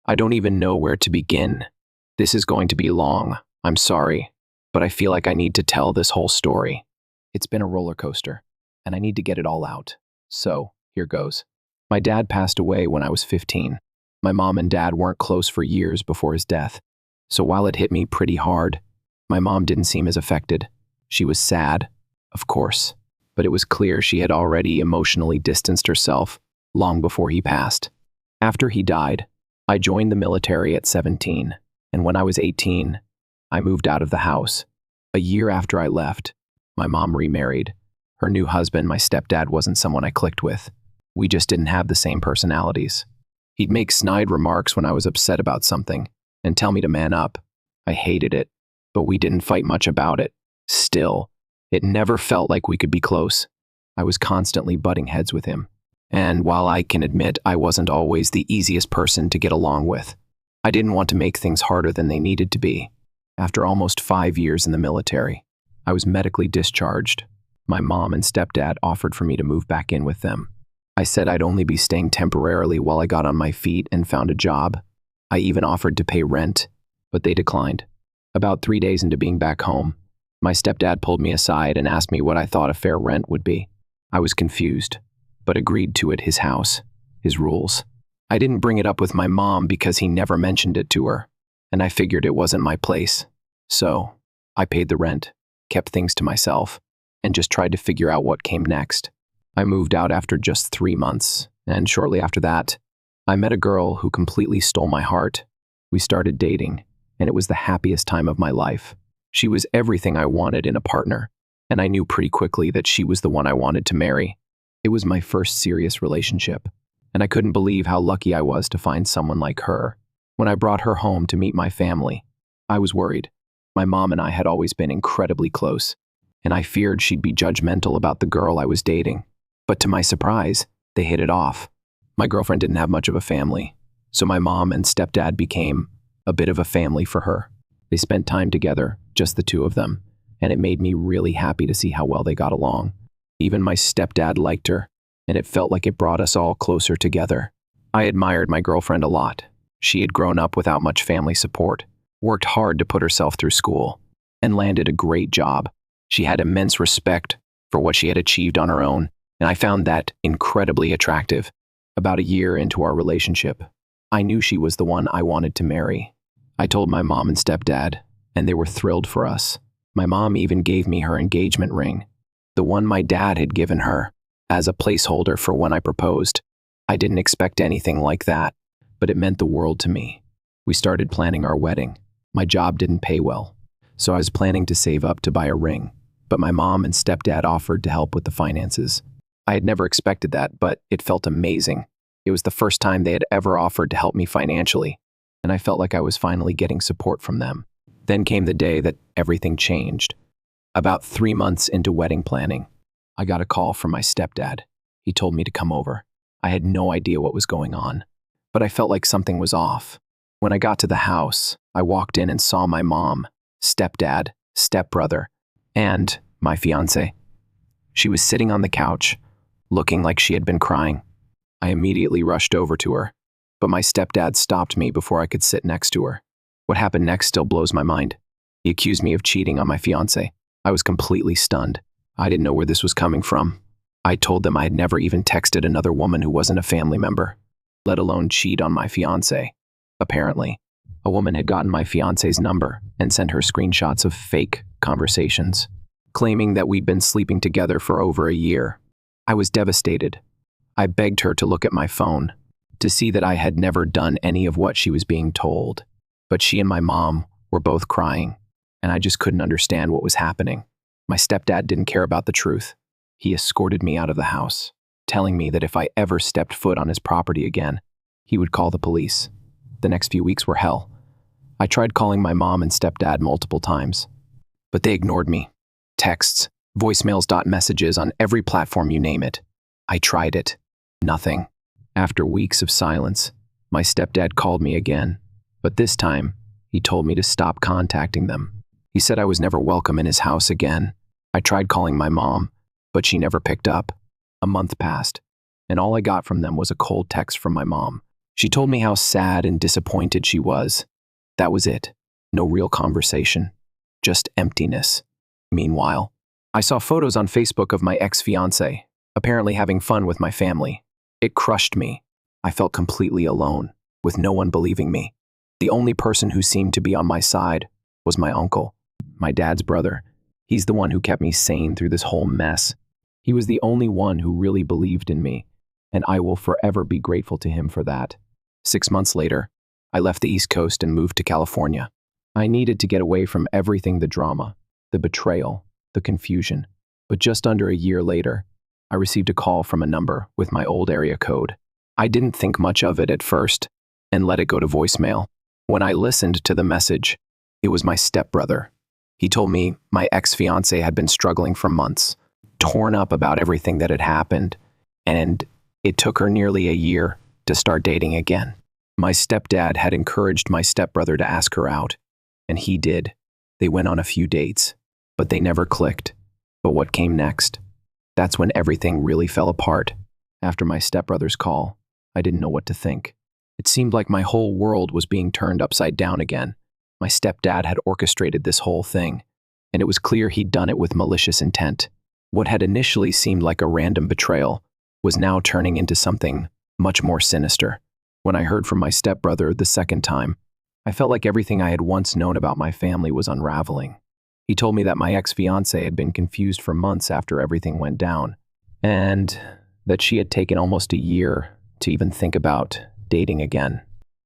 I don't even know where to begin. This is going to be long. I'm sorry, but I feel like I need to tell this whole story. It's been a roller coaster, and I need to get it all out. So, here goes. My dad passed away when I was 15. My mom and dad weren't close for years before his death. So while it hit me pretty hard, my mom didn't seem as affected. She was sad, of course, but it was clear she had already emotionally distanced herself long before he passed. After he died, I joined the military at 17, and when I was 18, I moved out of the house. A year after I left, my mom remarried. Her new husband, my stepdad, wasn't someone I clicked with. We just didn't have the same personalities. He'd make snide remarks when I was upset about something and tell me to man up. I hated it, but we didn't fight much about it. Still, it never felt like we could be close. I was constantly butting heads with him. And while I can admit I wasn't always the easiest person to get along with, I didn't want to make things harder than they needed to be. After almost 5 years in the military, I was medically discharged. My mom and stepdad offered for me to move back in with them. I said I'd only be staying temporarily while I got on my feet and found a job. I even offered to pay rent, but they declined. About 3 days into being back home, my stepdad pulled me aside and asked me what I thought a fair rent would be. I was confused, but agreed to it, his house, his rules. I didn't bring it up with my mom because he never mentioned it to her, and I figured it wasn't my place. So, I paid the rent, kept things to myself, and just tried to figure out what came next. I moved out after just 3 months, and shortly after that, I met a girl who completely stole my heart. We started dating, and it was the happiest time of my life. She was everything I wanted in a partner, and I knew pretty quickly that she was the one I wanted to marry. It was my first serious relationship, and I couldn't believe how lucky I was to find someone like her. When I brought her home to meet my family, I was worried. My mom and I had always been incredibly close, and I feared she'd be judgmental about the girl I was dating. But to my surprise, they hit it off. My girlfriend didn't have much of a family, so my mom and stepdad became a bit of a family for her. They spent time together, just the two of them, and it made me really happy to see how well they got along. Even my stepdad liked her, and it felt like it brought us all closer together. I admired my girlfriend a lot. She had grown up without much family support, worked hard to put herself through school, and landed a great job. She had immense respect for what she had achieved on her own, and I found that incredibly attractive. About a year into our relationship, I knew she was the one I wanted to marry. I told my mom and stepdad, and they were thrilled for us. My mom even gave me her engagement ring, the one my dad had given her, as a placeholder for when I proposed. I didn't expect anything like that, but it meant the world to me. We started planning our wedding. My job didn't pay well, so I was planning to save up to buy a ring, but my mom and stepdad offered to help with the finances. I had never expected that, but it felt amazing. It was the first time they had ever offered to help me financially, and I felt like I was finally getting support from them. Then came the day that everything changed. About 3 months into wedding planning, I got a call from my stepdad. He told me to come over. I had no idea what was going on, but I felt like something was off. When I got to the house, I walked in and saw my mom, stepdad, stepbrother, and my fiancé. She was sitting on the couch, looking like she had been crying. I immediately rushed over to her, but my stepdad stopped me before I could sit next to her. What happened next still blows my mind. He accused me of cheating on my fiancé. I was completely stunned. I didn't know where this was coming from. I told them I had never even texted another woman who wasn't a family member, let alone cheat on my fiancé. Apparently, a woman had gotten my fiancé's number and sent her screenshots of fake conversations, claiming that we'd been sleeping together for over a year. I was devastated. I begged her to look at my phone, to see that I had never done any of what she was being told. But she and my mom were both crying, and I just couldn't understand what was happening. My stepdad didn't care about the truth. He escorted me out of the house, telling me that if I ever stepped foot on his property again, he would call the police. The next few weeks were hell. I tried calling my mom and stepdad multiple times, but they ignored me. Texts, voicemails, messages on every platform, you name it. I tried it. Nothing. After weeks of silence, my stepdad called me again, but this time, he told me to stop contacting them. He said I was never welcome in his house again. I tried calling my mom, but she never picked up. A month passed, and all I got from them was a cold text from my mom. She told me how sad and disappointed she was. That was it. No real conversation. Just emptiness. Meanwhile, I saw photos on Facebook of my ex-fiancé, apparently having fun with my family. It crushed me. I felt completely alone, with no one believing me. The only person who seemed to be on my side was my uncle, my dad's brother. He's the one who kept me sane through this whole mess. He was the only one who really believed in me, and I will forever be grateful to him for that. 6 months later, I left the East Coast and moved to California. I needed to get away from everything, the drama, the betrayal, the confusion. But just under a year later, I received a call from a number with my old area code. I didn't think much of it at first and let it go to voicemail. When I listened to the message, it was my stepbrother. He told me my ex-fiancé had been struggling for months, torn up about everything that had happened, and it took her nearly a year to start dating again. My stepdad had encouraged my stepbrother to ask her out, and he did. They went on a few dates, but they never clicked. But what came next? That's when everything really fell apart. After my stepbrother's call, I didn't know what to think. It seemed like my whole world was being turned upside down again. My stepdad had orchestrated this whole thing, and it was clear he'd done it with malicious intent. What had initially seemed like a random betrayal was now turning into something much more sinister. When I heard from my stepbrother the second time, I felt like everything I had once known about my family was unraveling. He told me that my ex-fiancé had been confused for months after everything went down, and that she had taken almost a year to even think about dating again.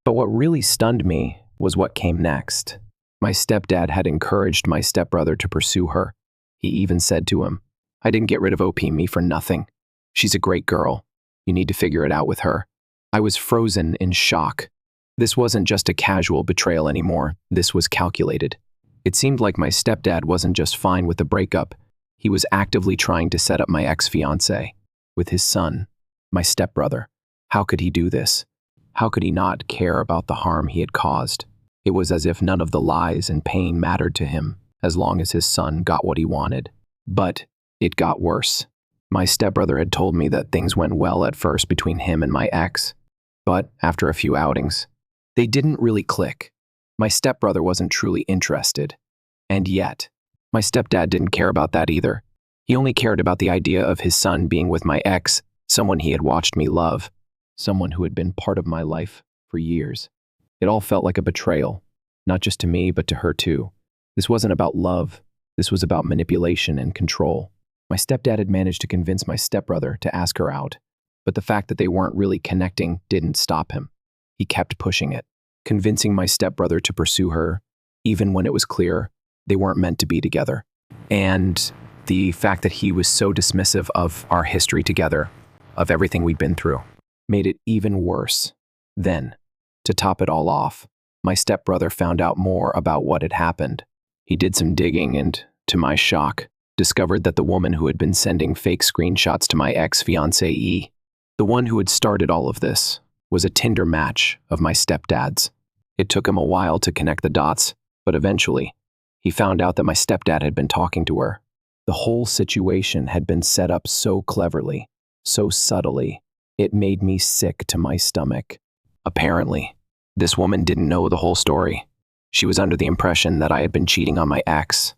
But what really stunned me was what came next. My stepdad had encouraged my stepbrother to pursue her. He even said to him, "I didn't get rid of OP me for nothing. She's a great girl. You need to figure it out with her." I was frozen in shock. This wasn't just a casual betrayal anymore. This was calculated. It seemed like my stepdad wasn't just fine with the breakup. He was actively trying to set up my ex-fiancé with his son, my stepbrother. How could he do this? How could he not care about the harm he had caused? It was as if none of the lies and pain mattered to him as long as his son got what he wanted. But it got worse. My stepbrother had told me that things went well at first between him and my ex, but after a few outings, they didn't really click. My stepbrother wasn't truly interested. And yet, my stepdad didn't care about that either. He only cared about the idea of his son being with my ex, someone he had watched me love, someone who had been part of my life for years. It all felt like a betrayal, not just to me, but to her too. This wasn't about love. This was about manipulation and control. My stepdad had managed to convince my stepbrother to ask her out, but the fact that they weren't really connecting didn't stop him. He kept pushing it, convincing my stepbrother to pursue her, even when it was clear they weren't meant to be together. And the fact that he was so dismissive of our history together, of everything we'd been through, made it even worse. Then, to top it all off, my stepbrother found out more about what had happened. He did some digging and, to my shock, discovered that the woman who had been sending fake screenshots to my ex-fiancée, the one who had started all of this, was a Tinder match of my stepdad's. It took him a while to connect the dots, but eventually, he found out that my stepdad had been talking to her. The whole situation had been set up so cleverly, so subtly, it made me sick to my stomach. Apparently, this woman didn't know the whole story. She was under the impression that I had been cheating on my ex,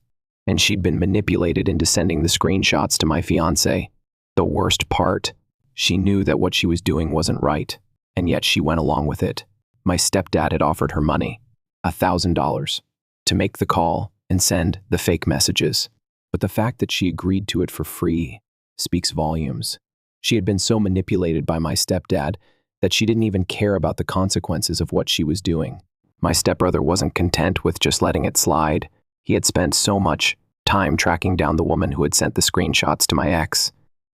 and she'd been manipulated into sending the screenshots to my fiancé. The worst part, she knew that what she was doing wasn't right, and yet she went along with it. My stepdad had offered her money, $1,000, to make the call and send the fake messages. But the fact that she agreed to it for free speaks volumes. She had been so manipulated by my stepdad that she didn't even care about the consequences of what she was doing. My stepbrother wasn't content with just letting it slide. He had spent so much time tracking down the woman who had sent the screenshots to my ex,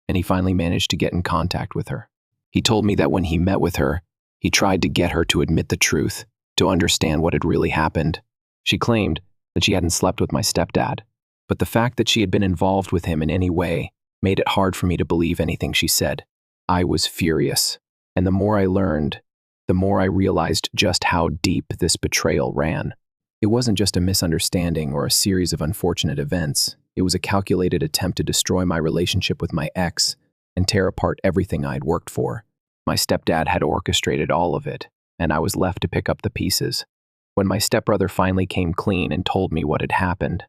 and he finally managed to get in contact with her. He told me that when he met with her, he tried to get her to admit the truth, to understand what had really happened. She claimed that she hadn't slept with my stepdad, but the fact that she had been involved with him in any way made it hard for me to believe anything she said. I was furious, and the more I learned, the more I realized just how deep this betrayal ran. It wasn't just a misunderstanding or a series of unfortunate events. It was a calculated attempt to destroy my relationship with my ex and tear apart everything I'd worked for. My stepdad had orchestrated all of it, and I was left to pick up the pieces. When my stepbrother finally came clean and told me what had happened,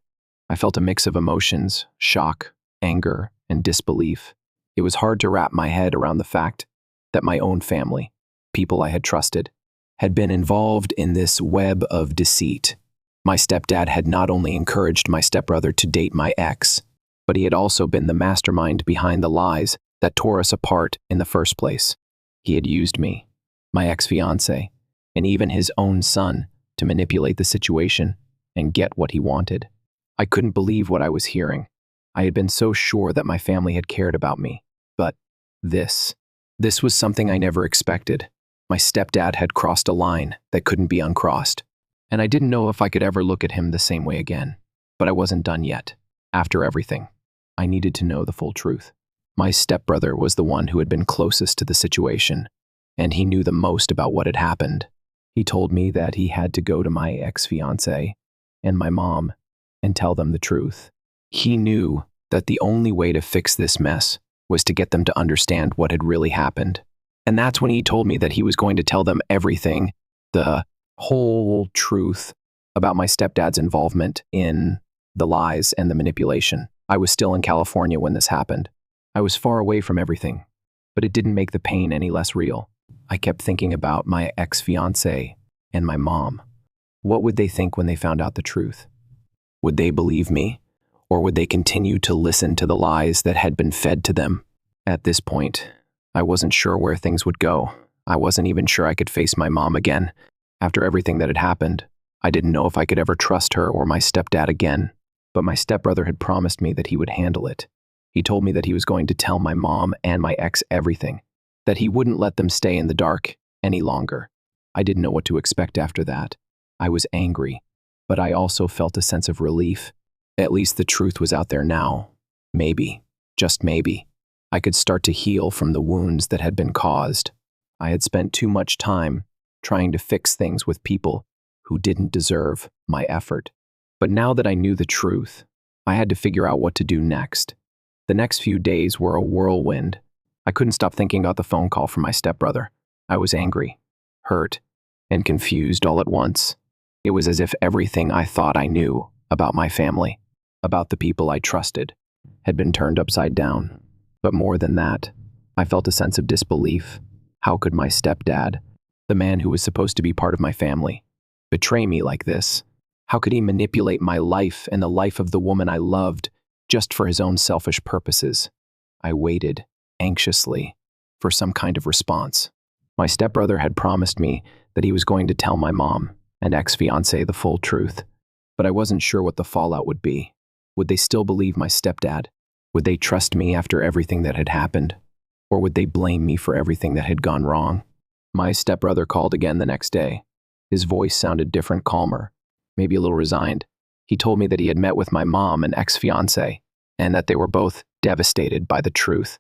I felt a mix of emotions, shock, anger, and disbelief. It was hard to wrap my head around the fact that my own family, people I had trusted, had been involved in this web of deceit. My stepdad had not only encouraged my stepbrother to date my ex, but he had also been the mastermind behind the lies that tore us apart in the first place. He had used me, my ex-fiancé, and even his own son to manipulate the situation and get what he wanted. I couldn't believe what I was hearing. I had been so sure that my family had cared about me, but this was something I never expected. My stepdad had crossed a line that couldn't be uncrossed, and I didn't know if I could ever look at him the same way again. But I wasn't done yet. After everything, I needed to know the full truth. My stepbrother was the one who had been closest to the situation, and he knew the most about what had happened. He told me that he had to go to my ex-fiancé and my mom and tell them the truth. He knew that the only way to fix this mess was to get them to understand what had really happened. And that's when he told me that he was going to tell them everything, the whole truth about my stepdad's involvement in the lies and the manipulation. I was still in California when this happened. I was far away from everything, but it didn't make the pain any less real. I kept thinking about my ex-fiancé and my mom. What would they think when they found out the truth? Would they believe me, or would they continue to listen to the lies that had been fed to them? At this point, I wasn't sure where things would go. I wasn't even sure I could face my mom again. After everything that had happened, I didn't know if I could ever trust her or my stepdad again. But my stepbrother had promised me that he would handle it. He told me that he was going to tell my mom and my ex everything, that he wouldn't let them stay in the dark any longer. I didn't know what to expect after that. I was angry, but I also felt a sense of relief. At least the truth was out there now. Maybe, just maybe, I could start to heal from the wounds that had been caused. I had spent too much time trying to fix things with people who didn't deserve my effort. But now that I knew the truth, I had to figure out what to do next. The next few days were a whirlwind. I couldn't stop thinking about the phone call from my stepbrother. I was angry, hurt, and confused all at once. It was as if everything I thought I knew about my family, about the people I trusted, had been turned upside down. But more than that, I felt a sense of disbelief. How could my stepdad, the man who was supposed to be part of my family, betray me like this? How could he manipulate my life and the life of the woman I loved just for his own selfish purposes? I waited, anxiously, for some kind of response. My stepbrother had promised me that he was going to tell my mom and ex-fiancé the full truth, but I wasn't sure what the fallout would be. Would they still believe my stepdad? Would they trust me after everything that had happened? Or would they blame me for everything that had gone wrong? My stepbrother called again the next day. His voice sounded different, calmer, maybe a little resigned. He told me that he had met with my mom and ex-fiancé, and that they were both devastated by the truth.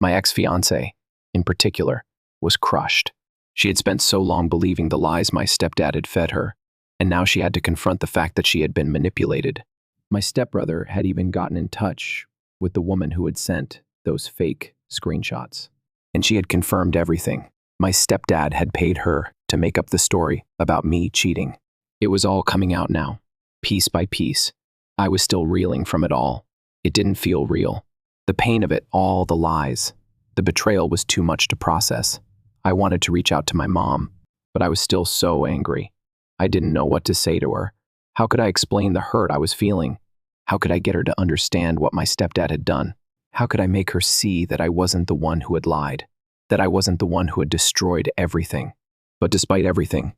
My ex-fiancé, in particular, was crushed. She had spent so long believing the lies my stepdad had fed her, and now she had to confront the fact that she had been manipulated. My stepbrother had even gotten in touch with the woman who had sent those fake screenshots, and she had confirmed everything. My stepdad had paid her to make up the story about me cheating. It was all coming out now, piece by piece. I was still reeling from it all. It didn't feel real. The pain of it, all the lies, the betrayal was too much to process. I wanted to reach out to my mom, but I was still so angry. I didn't know what to say to her. How could I explain the hurt I was feeling? How could I get her to understand what my stepdad had done? How could I make her see that I wasn't the one who had lied, that I wasn't the one who had destroyed everything? But despite everything,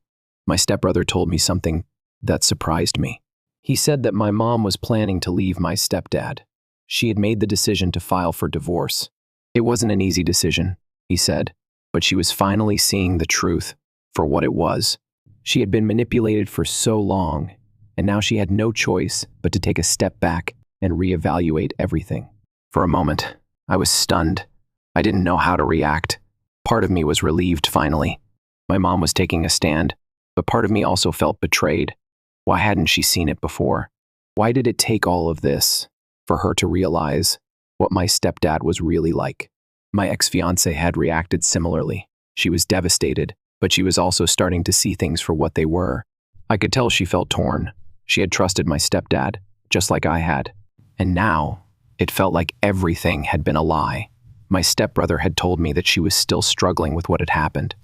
my stepbrother told me something that surprised me. He said that my mom was planning to leave my stepdad. She had made the decision to file for divorce. It wasn't an easy decision, he said, but she was finally seeing the truth for what it was. She had been manipulated for so long, and now she had no choice but to take a step back and reevaluate everything. For a moment, I was stunned. I didn't know how to react. Part of me was relieved finally. My mom was taking a stand, but part of me also felt betrayed. Why hadn't she seen it before? Why did it take all of this for her to realize what my stepdad was really like? My ex-fiancé had reacted similarly. She was devastated, but she was also starting to see things for what they were. I could tell she felt torn. She had trusted my stepdad, just like I had. And now, it felt like everything had been a lie. My stepbrother had told me that she was still struggling with what had happened,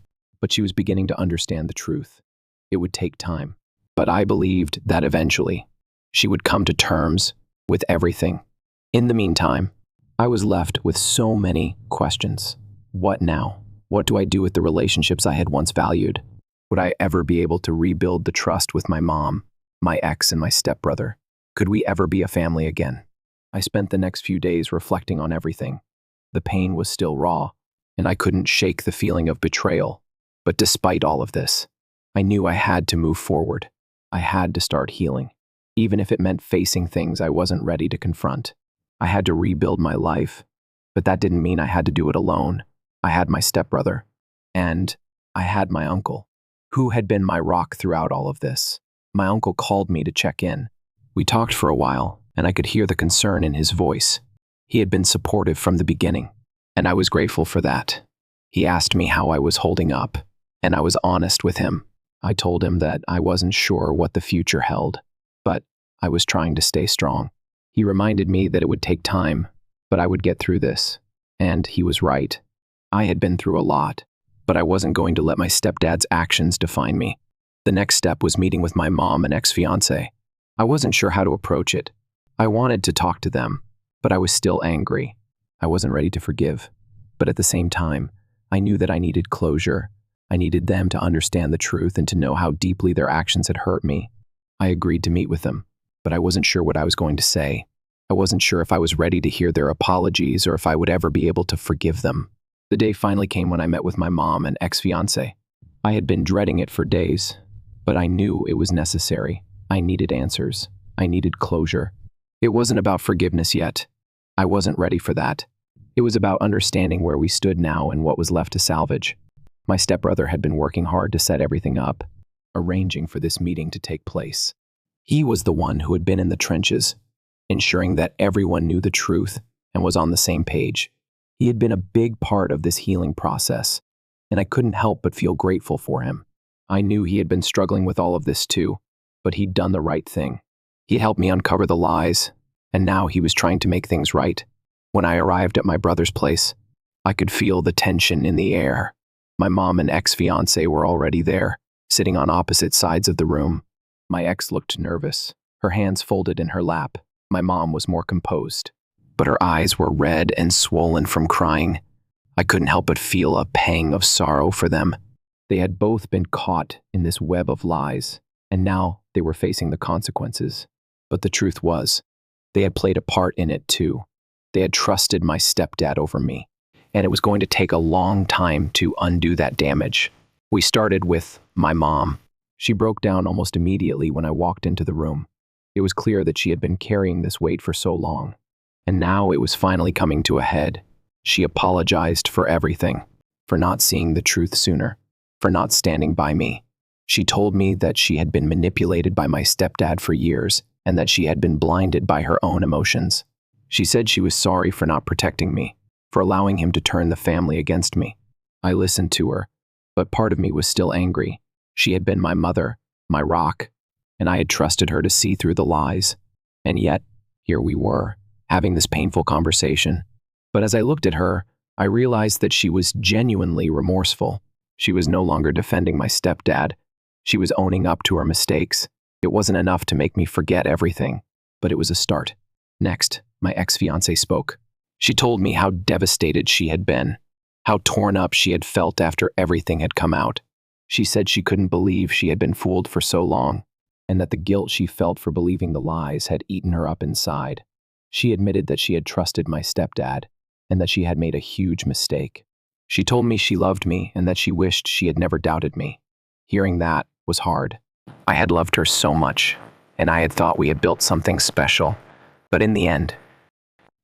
but she was beginning to understand the truth. It would take time, but I believed that eventually she would come to terms with everything. In the meantime, I was left with so many questions. What now? What do I do with the relationships I had once valued? Would I ever be able to rebuild the trust with my mom, my ex, and my stepbrother? Could we ever be a family again? I spent the next few days reflecting on everything. The pain was still raw, and I couldn't shake the feeling of betrayal. But despite all of this, I knew I had to move forward. I had to start healing, even if it meant facing things I wasn't ready to confront. I had to rebuild my life, but that didn't mean I had to do it alone. I had my stepbrother, and I had my uncle, who had been my rock throughout all of this. My uncle called me to check in. We talked for a while, and I could hear the concern in his voice. He had been supportive from the beginning, and I was grateful for that. He asked me how I was holding up, and I was honest with him. I told him that I wasn't sure what the future held, but I was trying to stay strong. He reminded me that it would take time, but I would get through this, and he was right. I had been through a lot, but I wasn't going to let my stepdad's actions define me. The next step was meeting with my mom and ex-fiancé. I wasn't sure how to approach it. I wanted to talk to them, but I was still angry. I wasn't ready to forgive. But at the same time, I knew that I needed closure. I needed them to understand the truth and to know how deeply their actions had hurt me. I agreed to meet with them, but I wasn't sure what I was going to say. I wasn't sure if I was ready to hear their apologies or if I would ever be able to forgive them. The day finally came when I met with my mom and ex-fiancé. I had been dreading it for days, but I knew it was necessary. I needed answers. I needed closure. It wasn't about forgiveness yet. I wasn't ready for that. It was about understanding where we stood now and what was left to salvage. My stepbrother had been working hard to set everything up, arranging for this meeting to take place. He was the one who had been in the trenches, ensuring that everyone knew the truth and was on the same page. He had been a big part of this healing process, and I couldn't help but feel grateful for him. I knew he had been struggling with all of this too, but he'd done the right thing. He helped me uncover the lies, and now he was trying to make things right. When I arrived at my brother's place, I could feel the tension in the air. My mom and ex-fiancé were already there, sitting on opposite sides of the room. My ex looked nervous, her hands folded in her lap. My mom was more composed, but her eyes were red and swollen from crying. I couldn't help but feel a pang of sorrow for them. They had both been caught in this web of lies, and now they were facing the consequences. But the truth was, they had played a part in it too. They had trusted my stepdad over me, and it was going to take a long time to undo that damage. We started with my mom. She broke down almost immediately when I walked into the room. It was clear that she had been carrying this weight for so long, and now it was finally coming to a head. She apologized for everything, for not seeing the truth sooner, for not standing by me. She told me that she had been manipulated by my stepdad for years and that she had been blinded by her own emotions. She said she was sorry for not protecting me, for allowing him to turn the family against me. I listened to her, but part of me was still angry. She had been my mother, my rock, and I had trusted her to see through the lies. And yet, here we were, having this painful conversation. But as I looked at her, I realized that she was genuinely remorseful. She was no longer defending my stepdad. She was owning up to her mistakes. It wasn't enough to make me forget everything, but it was a start. Next, my ex-fiancé spoke. She told me how devastated she had been, how torn up she had felt after everything had come out. She said she couldn't believe she had been fooled for so long, and that the guilt she felt for believing the lies had eaten her up inside. She admitted that she had trusted my stepdad, and that she had made a huge mistake. She told me she loved me and that she wished she had never doubted me. Hearing that was hard. I had loved her so much, and I had thought we had built something special. But in the end,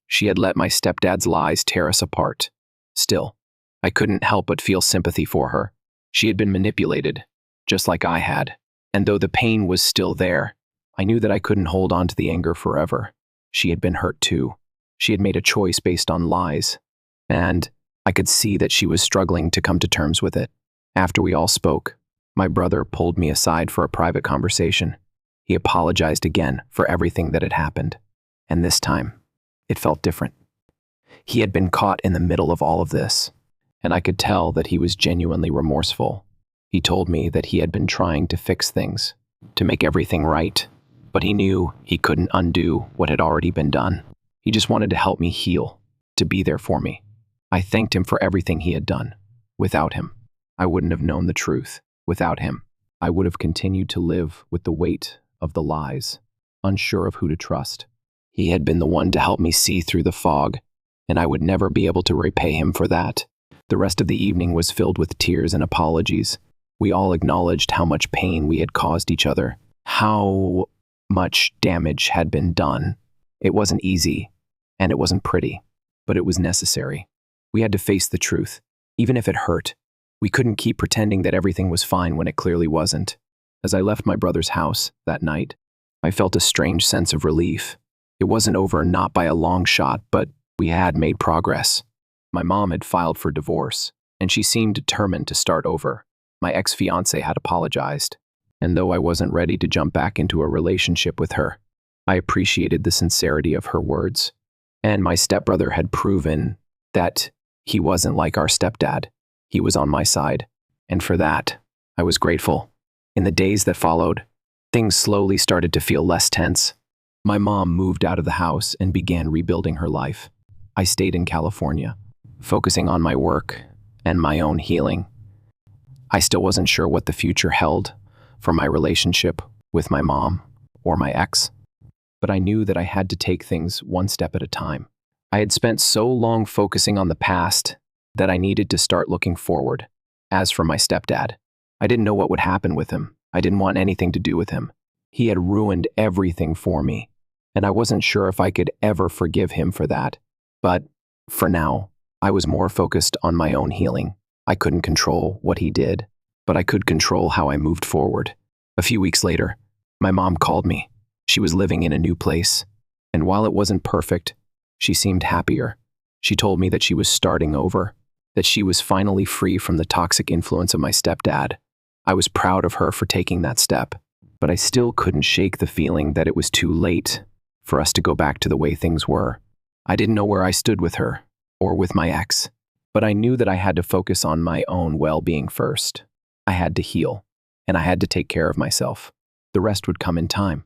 she had let my stepdad's lies tear us apart. Still, I couldn't help but feel sympathy for her. She had been manipulated, just like I had. And though the pain was still there, I knew that I couldn't hold on to the anger forever. She had been hurt too. She had made a choice based on lies. And I could see that she was struggling to come to terms with it. After we all spoke, my brother pulled me aside for a private conversation. He apologized again for everything that had happened, and this time, it felt different. He had been caught in the middle of all of this, and I could tell that he was genuinely remorseful. He told me that he had been trying to fix things, to make everything right, but he knew he couldn't undo what had already been done. He just wanted to help me heal, to be there for me. I thanked him for everything he had done. Without him, I wouldn't have known the truth. Without him, I would have continued to live with the weight of the lies, unsure of who to trust. He had been the one to help me see through the fog, and I would never be able to repay him for that. The rest of the evening was filled with tears and apologies. We all acknowledged how much pain we had caused each other, how much damage had been done. It wasn't easy, and it wasn't pretty, but it was necessary. We had to face the truth, even if it hurt. We couldn't keep pretending that everything was fine when it clearly wasn't. As I left my brother's house that night, I felt a strange sense of relief. It wasn't over, not by a long shot, but we had made progress. My mom had filed for divorce, and she seemed determined to start over. My ex-fiancé had apologized, and though I wasn't ready to jump back into a relationship with her, I appreciated the sincerity of her words. And my stepbrother had proven that he wasn't like our stepdad. He was on my side, and for that, I was grateful. In the days that followed, things slowly started to feel less tense. My mom moved out of the house and began rebuilding her life. I stayed in California, focusing on my work and my own healing. I still wasn't sure what the future held for my relationship with my mom or my ex, but I knew that I had to take things one step at a time. I had spent so long focusing on the past that I needed to start looking forward. As for my stepdad, I didn't know what would happen with him. I didn't want anything to do with him. He had ruined everything for me, and I wasn't sure if I could ever forgive him for that. But for now, I was more focused on my own healing. I couldn't control what he did, but I could control how I moved forward. A few weeks later, my mom called me. She was living in a new place, and while it wasn't perfect, she seemed happier. She told me that she was starting over, that she was finally free from the toxic influence of my stepdad. I was proud of her for taking that step, but I still couldn't shake the feeling that it was too late for us to go back to the way things were. I didn't know where I stood with her or with my ex, but I knew that I had to focus on my own well-being first. I had to heal, and I had to take care of myself. The rest would come in time.